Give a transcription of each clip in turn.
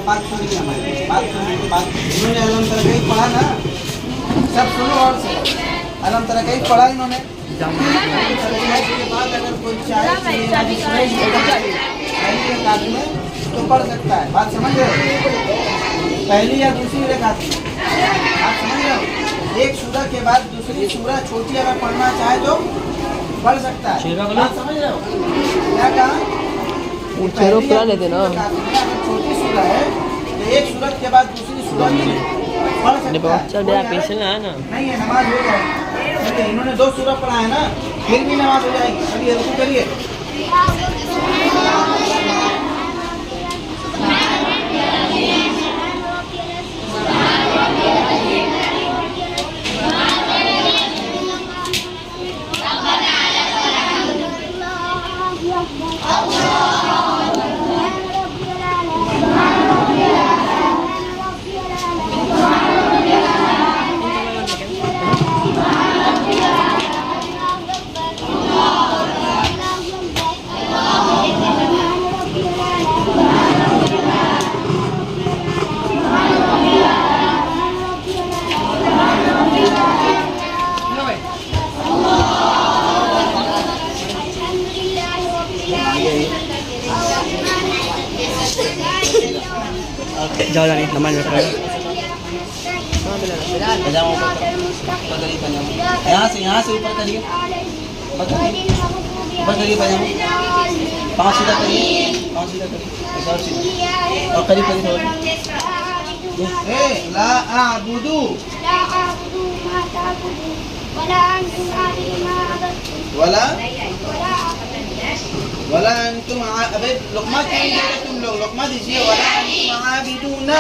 बात सुनिए हमारी बात सुनिए। बात इन्होंने अलम तरह का ही पढ़ा ना, सब सुनो और से अलम तरह का ही पढ़ा इन्होंने। के बाद अगर कोई चाहे पहली रकात में तो पढ़ सकता है। बात समझ रहे हो? पहली या दूसरी रकात में बात समझ रहे हो? एक सूरह के बाद दूसरी सूरह छोटी अगर पढ़ना चाहे तो पढ़ सकता है। बात समझ रहे हो? क्या कहा? लेते ना छोटी सूरह है तो एक सूरत के बाद दूसरी सूरत पढ़ सकता है। चल बेटा पेशेंट है ना, नहीं है, नमाज हो जाएगी। इन्होंने 2 सूरत पढ़ा है ना, फिर भी नमाज हो जाएगी। चलिए रुकू करिए। जाओ जाने नमाज यहाँ से ऊपर करिए, ऊपर करिए पजामा, 5 सीधा करिए, 5 सीधा करिए और करीब करिए। ला आबुदू वला अंतुम अबे लुकमा क्यों दे रहे तुम लोग? लुकमा दीजिए। वला अंतुम आबिदूना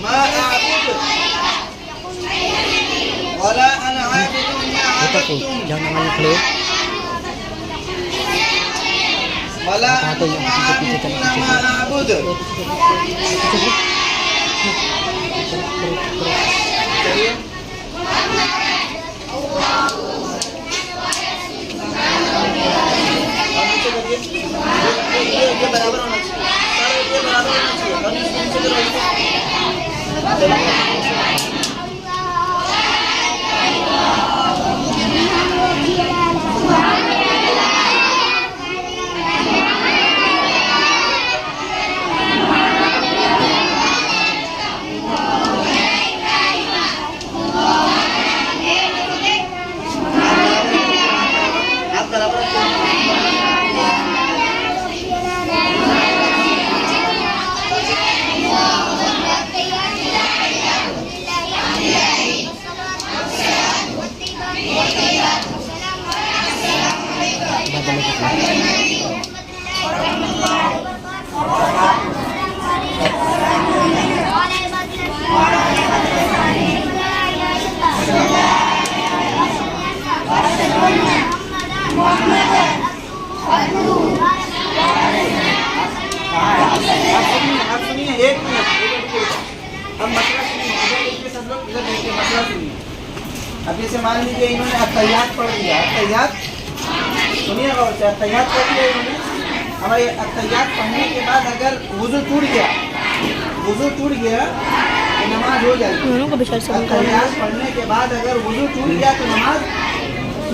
मा आबुद वला अना आबिदून मा आबदतुम वला अंतुम आबिदूना मा आबुद। चलिए ये बराबर होना चाहिए, ये बराबर होना चाहिए और इसके नीचे जो आप बराबर अब जैसे मान लीजिए इन्होंने अत्तहियात पढ़ लिया, अत्तहियात सुनिए गौर से, अत्तहियात पढ़ लिया इन्होंने। हमारे अत्तहियात पढ़ने के बाद अगर वुजू टूट गया तो नमाज हो जाएगी। अत्तहियात पढ़ने के बाद अगर वुजू टूट गया तो नमाज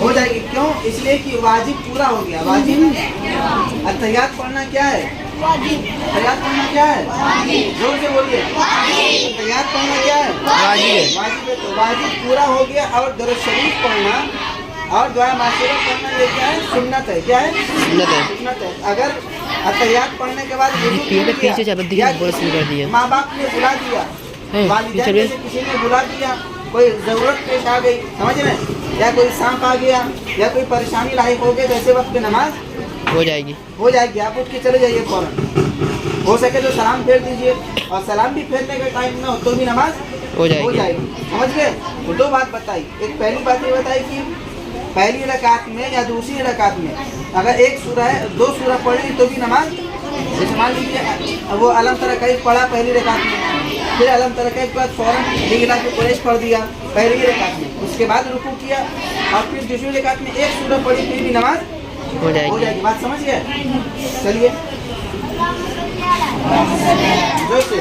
हो जाएगी। क्यों? इसलिए कि वाजिब पूरा हो गया। वाजिब अत्तहियात पढ़ना क्या है? अत्तहियात पढ़ना क्या है? जोर से बोलिए। अत्तहियात पढ़ना क्या है? वाजिब है। तो वाजिब पूरा हो गया। और दुरूद शरीफ पढ़ना और दुआ माशूरा पढ़ना ये क्या है? सुन्नत है। क्या है? सुन्नत है। अगर अत्तहियात पढ़ने के बाद माँ बाप ने बुला दिया, वालिदैन में से किसी ने बुला दिया, कोई जरूरत पेश आ गई, समझ रहे हैं, या कोई सांप आ गया या कोई परेशानी लायक हो गई, तो ऐसे वक्त पे नमाज हो जाएगी। आप उठ के चले जाइए फौरन। हो सके तो सलाम फेर दीजिए, और सलाम भी फेरने का टाइम ना हो तो भी नमाज हो जाएगी। समझ गए? वो 2 बात बताई। एक पहली बात ये बताई कि पहली रकात में या दूसरी रकात में अगर एक सूरह है, 2 सूरह पढ़ी तो भी नमाज। जैसे मान लीजिए वो अलम तरह का पढ़ा पहली रकात में, फिर अलम तरह के बाद फौरन लिखला के कुरैश पढ़ दिया पहली रकात में, उसके बाद रुकू किया और फिर दूसरी रकात में एक सूरह पढ़ी, फिर भी नमाज हो जाएगी। बात समझ गए? चलिए जोर से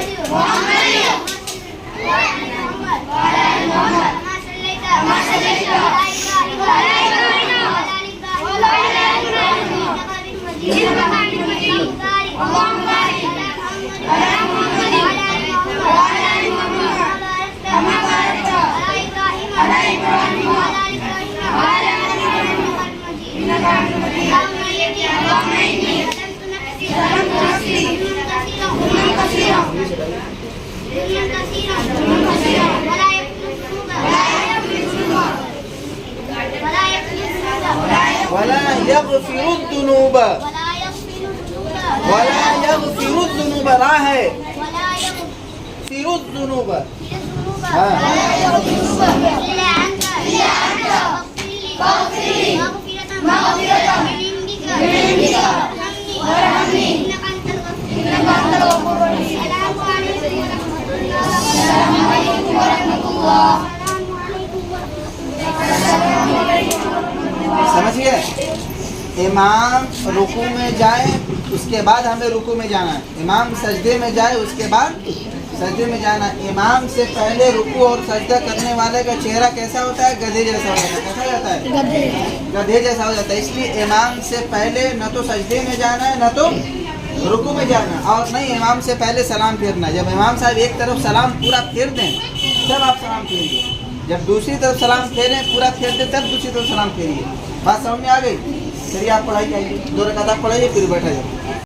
वला यगफिरुद्दुनूब वला यगफिरुद्दुनूब रा है फिरुद्दुनूब हाँ समझ गए। इमाम रुकू में जाए उसके बाद हमें रुकू में जाना है, इमाम सजदे में जाए उसके बाद सजदे में जाना। इमाम से पहले रुकू और सजदा करने वाले का चेहरा कैसा होता है? गधे जैसा हो जाता है। कैसा हो जाता है? गधे जैसा हो जाता है। इसलिए इमाम से पहले न तो सजदे में जाना है न तो रुकू में जाना, और नहीं इमाम से पहले सलाम फेरना। जब इमाम साहब एक तरफ सलाम पूरा फेर दें तब आप सलाम फेरिए, जब दूसरी तरफ सलाम फेरें पूरा फेर दें तब दूसरी तरफ सलाम फेरिए। बात समझ में आ गई? चलिए आप पढ़ाई करिए, 2 रकात आप पढ़ाइए फिर बैठा जाए।